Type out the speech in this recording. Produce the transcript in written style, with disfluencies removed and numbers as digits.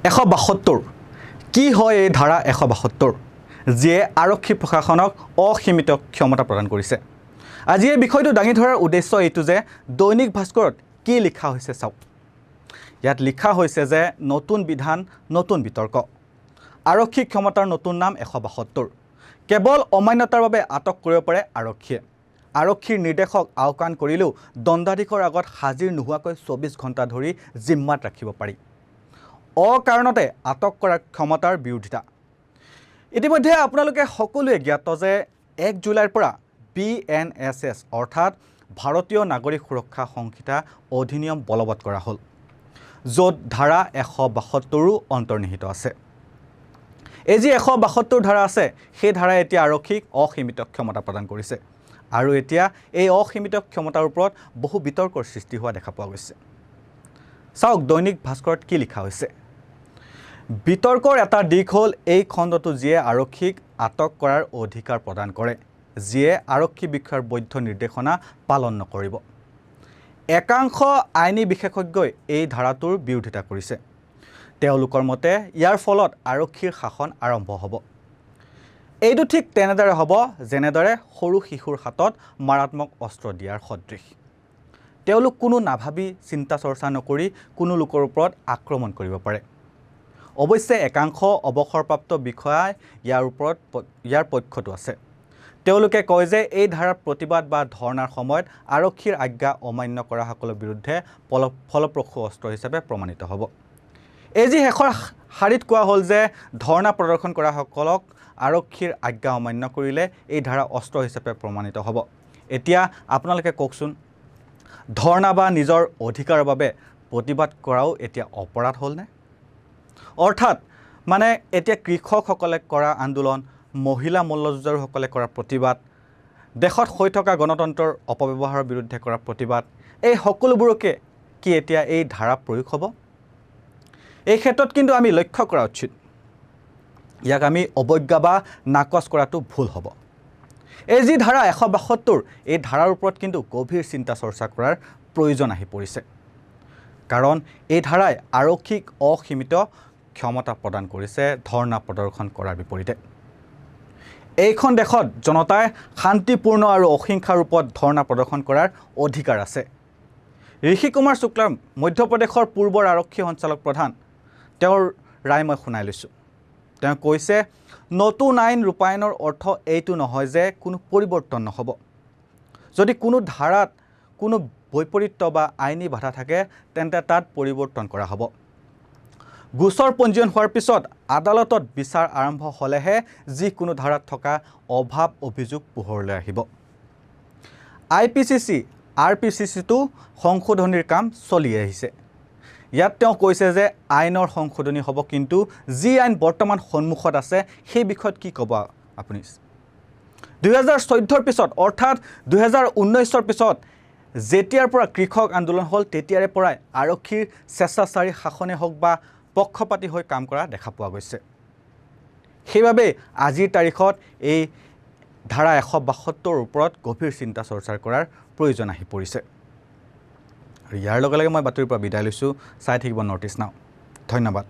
172 কি হয় এই ধাৰা 172 যিয়ে আৰক্ষী প্ৰশাসনক অসীমিত ক্ষমতা প্ৰদান কৰিছে। আজি এই বিষয়টো দাঙি ধৰাৰ উদ্দেশ্য এইটো যে দৈনিক ভাস্কৰত কি লিখা হৈছে চাওক। ইয়াত লিখা হৈছে যে নতুন বিধান নতুন বিতৰ্ক, আৰক্ষী ক্ষমতাৰ নতুন নাম 172, কেৱল অমান্যতাৰ বাবে আটক কৰিব পাৰে আৰক্ষীয়ে। আৰক্ষীৰ নিৰ্দেশক আওকাণ কৰিলেও দণ্ডাধীশৰ আগত হাজিৰ নোহোৱাকৈ 24 ঘণ্টা ধৰি জিম্মাত ৰাখিব পাৰি। অকাৰণতে আটক কৰাৰ ক্ষমতাৰ বিৰোধিতা। ইতিমধ্যে আপোনালোকে সকলোৱে জ্ঞাত যে 1 জুলাইৰ পৰা BNSS অৰ্থাৎ ভাৰতীয় নাগৰিক সুৰক্ষা সংহিতা অধিনিয়ম বলবৎ কৰা হ'ল, য'ত ধাৰা 172ৰো অন্তৰ্নিহিত আছে। এই যি 172 ধাৰা আছে, সেই ধাৰাই এতিয়া আৰক্ষীক অসীমিত ক্ষমতা প্ৰদান কৰিছে আৰু এতিয়া এই অসীমিত ক্ষমতাৰ ওপৰত বহু বিতৰ্কৰ সৃষ্টি হোৱা দেখা পোৱা গৈছে। চাওক দৈনিক ভাস্কৰত কি লিখা হৈছে। বিতৰ্কৰ এটা দিশ হ'ল এই খণ্ডটো যিয়ে আৰক্ষীক আটক কৰাৰ অধিকাৰ প্ৰদান কৰে, যিয়ে আৰক্ষী বিষয়াৰ বৈধ নিৰ্দেশনা পালন নকৰিব। একাংশ আইনী বিশেষজ্ঞই এই ধাৰাটোৰ বিৰোধিতা কৰিছে। তেওঁলোকৰ মতে ইয়াৰ ফলত আৰক্ষীৰ শাসন আৰম্ভ হ'ব। এইটো ঠিক তেনেদৰে হ'ব যেনেদৰে সৰু শিশুৰ হাতত মাৰাত্মক অস্ত্ৰ দিয়াৰ সদৃশ। তেওঁলোক কোনো নাভাবি চিন্তা চৰ্চা নকৰি কোনো লোকৰ ওপৰত আক্ৰমণ কৰিব পাৰে। অৱশ্যে একাংশ অৱসৰপ্ৰাপ্ত বিষয়াই ইয়াৰ পক্ষতো আছে। তেওঁলোকে কয় যে এই ধাৰাৰ প্ৰতিবাদ বা ধৰ্ণাৰ সময়ত আৰক্ষীৰ আজ্ঞা অমান্য কৰাসকলৰ বিৰুদ্ধে ফলপ্ৰসূ অস্ত্ৰ হিচাপে প্ৰমাণিত হ'ব। এই যি শেষৰ শাৰীত কোৱা হ'ল যে ধৰ্ণা প্ৰদৰ্শন কৰাসকলক আৰক্ষীৰ আজ্ঞা অমান্য কৰিলে এই ধাৰা অস্ত্ৰ হিচাপে প্ৰমাণিত হ'ব। এতিয়া আপোনালোকে কওকচোন, ধৰ্ণা বা নিজৰ অধিকাৰৰ বাবে প্ৰতিবাদ কৰাও এতিয়া অপৰাধ হ'লনে? অৰ্থাৎ মানে এতিয়া কৃষকসকলে কৰা আন্দোলন, মহিলা মল্লযুঁজাৰুসকলে কৰা প্ৰতিবাদ, দেশত হৈ থকা গণতন্ত্ৰৰ অপব্যৱহাৰৰ বিৰুদ্ধে কৰা প্ৰতিবাদ, এই সকলোবোৰকে কি এতিয়া এই ধাৰা প্ৰয়োগ হ'ব? এই ক্ষেত্ৰত কিন্তু আমি লক্ষ্য কৰা উচিত। ইয়াক আমি অৱজ্ঞা বা নাকচ কৰাটো ভুল হ'ব। এই যি ধাৰা 172, এই ধাৰাৰ ওপৰত কিন্তু গভীৰ চিন্তা চৰ্চা কৰাৰ প্ৰয়োজন আহি পৰিছে। কাৰণ এই ধাৰাই আৰক্ষীক অসীমিত ক্ষমতা প্ৰদান কৰিছে ধৰ্ণা প্ৰদৰ্শন কৰাৰ বিপৰীতে। এইখন দেশত জনতাই শান্তিপূৰ্ণ আৰু অহিংসাৰ ৰূপত ধৰ্ণা প্ৰদৰ্শন কৰাৰ অধিকাৰ আছে। ঋষি কুমাৰ শুক্লা মধ্যপ্ৰদেশৰ পূৰ্বৰ আৰক্ষী সঞ্চালক প্ৰধান, তেওঁৰ ৰায় মই শুনাই লৈছোঁ। তেওঁ কৈছে, নতুন আইন ৰূপায়ণৰ অৰ্থ এইটো নহয় যে কোনো পৰিৱৰ্তন নহ'ব। যদি কোনো ধাৰাত কোনো বৈপৰীত্য বা আইনী বাধা থাকে তেন্তে তাত পৰিৱৰ্তন কৰা হ'ব। গোচৰ পঞ্জীয়ন হোৱাৰ পিছত আদালতত বিচাৰ আৰম্ভ হ'লেহে যিকোনো ধাৰাত থকা অভাৱ অভিযোগ পোহৰলৈ আহিব। IPCC, RPCCতো সংশোধনীৰ কাম চলি আহিছে। ইয়াত তেওঁ কৈছে যে আইনৰ সংশোধনী হ'ব, কিন্তু যি আইন বৰ্তমান সন্মুখত আছে সেই বিষয়ত কি ক'ব আপুনি? 2014ৰ পিছত অৰ্থাৎ 2019ৰ পিছত যেতিয়াৰ পৰা কৃষক আন্দোলন হ'ল তেতিয়াৰে পৰাই আৰক্ষীৰ স্বেচ্ছাচাৰী শাসনে হওক বা পক্ষপাতী হৈ কাম কৰা দেখা পোৱা গৈছে। সেইবাবে আজিৰ তাৰিখত এই ধাৰা 172ৰ ওপৰত গভীৰ চিন্তা চৰ্চা কৰাৰ প্ৰয়োজন আহি পৰিছে। আৰু ইয়াৰ লগে লগে মই বাতৰিৰ পৰা বিদায় লৈছোঁ। চাই থাকিব নৰ্থ ইষ্ট নাও। ধন্যবাদ।